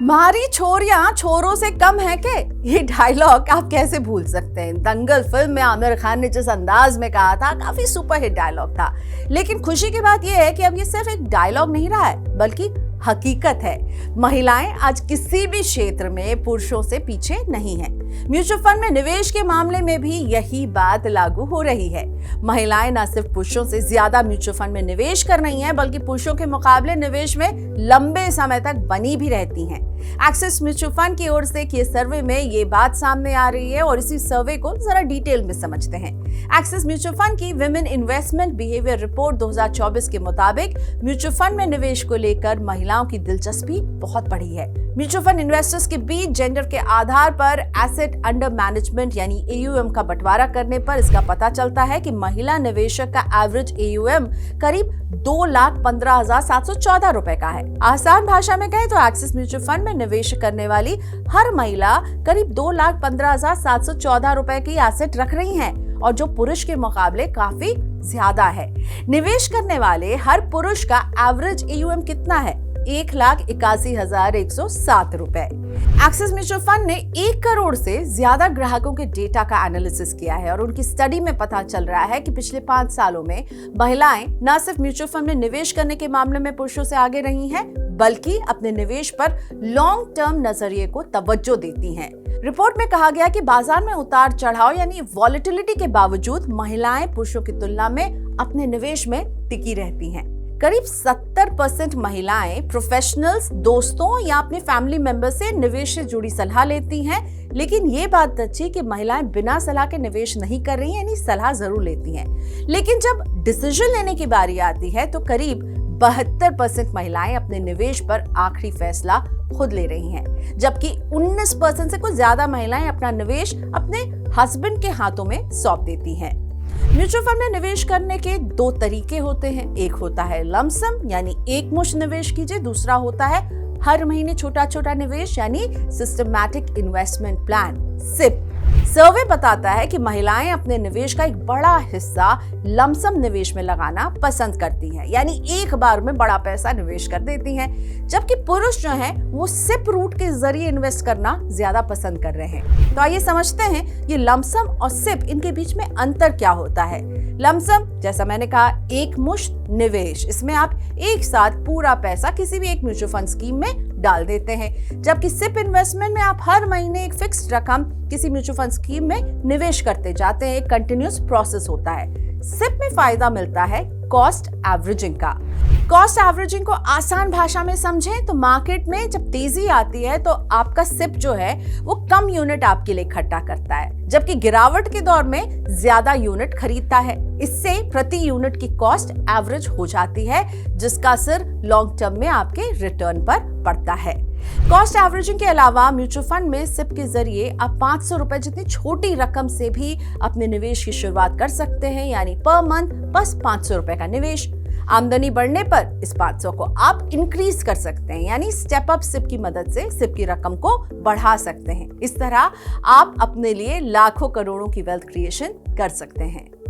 मारी छोरियां छोरों से कम है के, ये डायलॉग आप कैसे भूल सकते हैं। दंगल फिल्म में आमिर खान ने जिस अंदाज में कहा था, काफी सुपरहिट डायलॉग था। लेकिन खुशी की बात यह है कि अब ये सिर्फ एक डायलॉग नहीं रहा है, बल्कि हकीकत है। महिलाएं आज किसी भी क्षेत्र में पुरुषों से पीछे नहीं हैं। म्यूचुअल फंड में निवेश के मामले में भी यही बात लागू हो रही है। महिलाएं न सिर्फ पुरुषों से ज्यादा म्यूचुअल फंड में निवेश कर रही हैं, बल्कि पुरुषों के मुकाबले निवेश में लंबे समय तक बनी भी रहती हैं। एक्सिस म्यूचुअल फंड की ओर से किए सर्वे में ये बात सामने आ रही है और इसी सर्वे को जरा डिटेल में समझते हैं। एक्सिस म्यूचुअल फंड की विमेन इन्वेस्टमेंट बिहेवियर रिपोर्ट 2024 के मुताबिक म्यूचुअल फंड में निवेश को लेकर महिलाओं की दिलचस्पी बहुत बढ़ी है। म्यूचुअल फंड इन्वेस्टर्स के बीच जेंडर के आधार पर एसेट अंडर मैनेजमेंट यानी AUM का बंटवारा करने पर इसका पता चलता है कि महिला निवेशक का एवरेज AUM करीब 2,15,714 रुपए का है। आसान भाषा में कहें तो एक्सिस म्यूचुअल फंड में निवेश करने वाली हर महिला करीब 2,15,714 रुपए की एसेट रख रही हैं, और जो पुरुष के मुकाबले काफी ज्यादा है। निवेश करने वाले हर पुरुष का एवरेज AUM कितना है? 1,81,107 रुपए। एक्सिस म्यूचुअल फंड ने 1 करोड़ से ज्यादा ग्राहकों के डेटा का एनालिसिस किया है और उनकी स्टडी में पता चल रहा है कि पिछले 5 सालों में महिलाएं न सिर्फ म्यूचुअल फंड में निवेश करने के मामले में पुरुषों से आगे रही हैं, बल्कि अपने निवेश पर लॉन्ग टर्म नजरिए को तवज्जो देती हैं। रिपोर्ट में कहा गया कि बाजार में उतार चढ़ाव यानी वॉलेटिलिटी के बावजूद महिलाएं पुरुषों की तुलना में अपने निवेश में टिकी रहती हैं। करीब 70% महिलाएं प्रोफेशनल्स, दोस्तों या अपने फैमिली मेंबर से निवेश से जुड़ी सलाह लेती हैं, लेकिन ये बात अच्छी कि महिलाएं बिना सलाह के निवेश नहीं कर रही हैं, यानी सलाह जरूर लेती हैं। लेकिन जब डिसीजन लेने की बारी आती है तो करीब 72% महिलाएं अपने निवेश पर आखिरी फैसला खुद ले रही हैं, जबकि 19% से कुछ ज्यादा महिलाएं अपना निवेश अपने हस्बैंड के हाथों में सौंप देती हैं। म्यूचुअल फंड में निवेश करने के 2 तरीके होते हैं। एक होता है लमसम यानी एक मुश्त निवेश कीजिए, दूसरा होता है हर महीने छोटा छोटा निवेश यानी सिस्टमैटिक इन्वेस्टमेंट प्लान SIP। सर्वे बताता है कि महिलाएं अपने निवेश का एक बड़ा हिस्सा लमसम निवेश में लगाना पसंद करती हैं, यानी एक बार में बड़ा पैसा निवेश कर देती हैं, जबकि पुरुष जो हैं वो SIP रूट के जरिए इन्वेस्ट करना ज्यादा पसंद कर रहे हैं। तो आइए समझते हैं ये लमसम और SIP, इनके बीच में अंतर क्या होता है। लमसम, जैसा मैंने कहा, एक मुश्त निवेश, इसमें आप एक साथ पूरा पैसा किसी भी एक म्यूचुअल फंड स्कीम में डाल देते हैं, जबकि SIP इन्वेस्टमेंट में आप हर महीने एक फिक्स्ड रकम किसी म्यूचुअल फंड स्कीम में निवेश करते जाते हैं। एक कंटिन्यूअस प्रोसेस होता है। SIP में फायदा मिलता है कॉस्ट एवरेजिंग का। कॉस्ट एवरेजिंग को आसान भाषा में समझें तो मार्केट में जब तेजी आती है तो आपका SIP जो है वो कम यूनिट आपके लिए इकट्ठा करता है, जबकि गिरावट के दौर में ज्यादा यूनिट खरीदता है। इससे प्रति यूनिट की कॉस्ट एवरेज हो जाती है, जिसका असर लॉन्ग टर्म में आपके रिटर्न पर पड़ता है। कॉस्ट एवरेजिंग के अलावा म्यूचुअल फंड में SIP के जरिए आप 500 रुपए जितनी छोटी रकम से भी अपने निवेश की शुरुआत कर सकते हैं, यानी पर मंथ बस 500 रुपए का निवेश। आमदनी बढ़ने पर इस 500 को आप इंक्रीज कर सकते हैं, यानी स्टेप अप SIP की मदद से SIP की रकम को बढ़ा सकते हैं। इस तरह आप अपने लिए लाखों करोड़ों की वेल्थ क्रिएशन कर सकते हैं।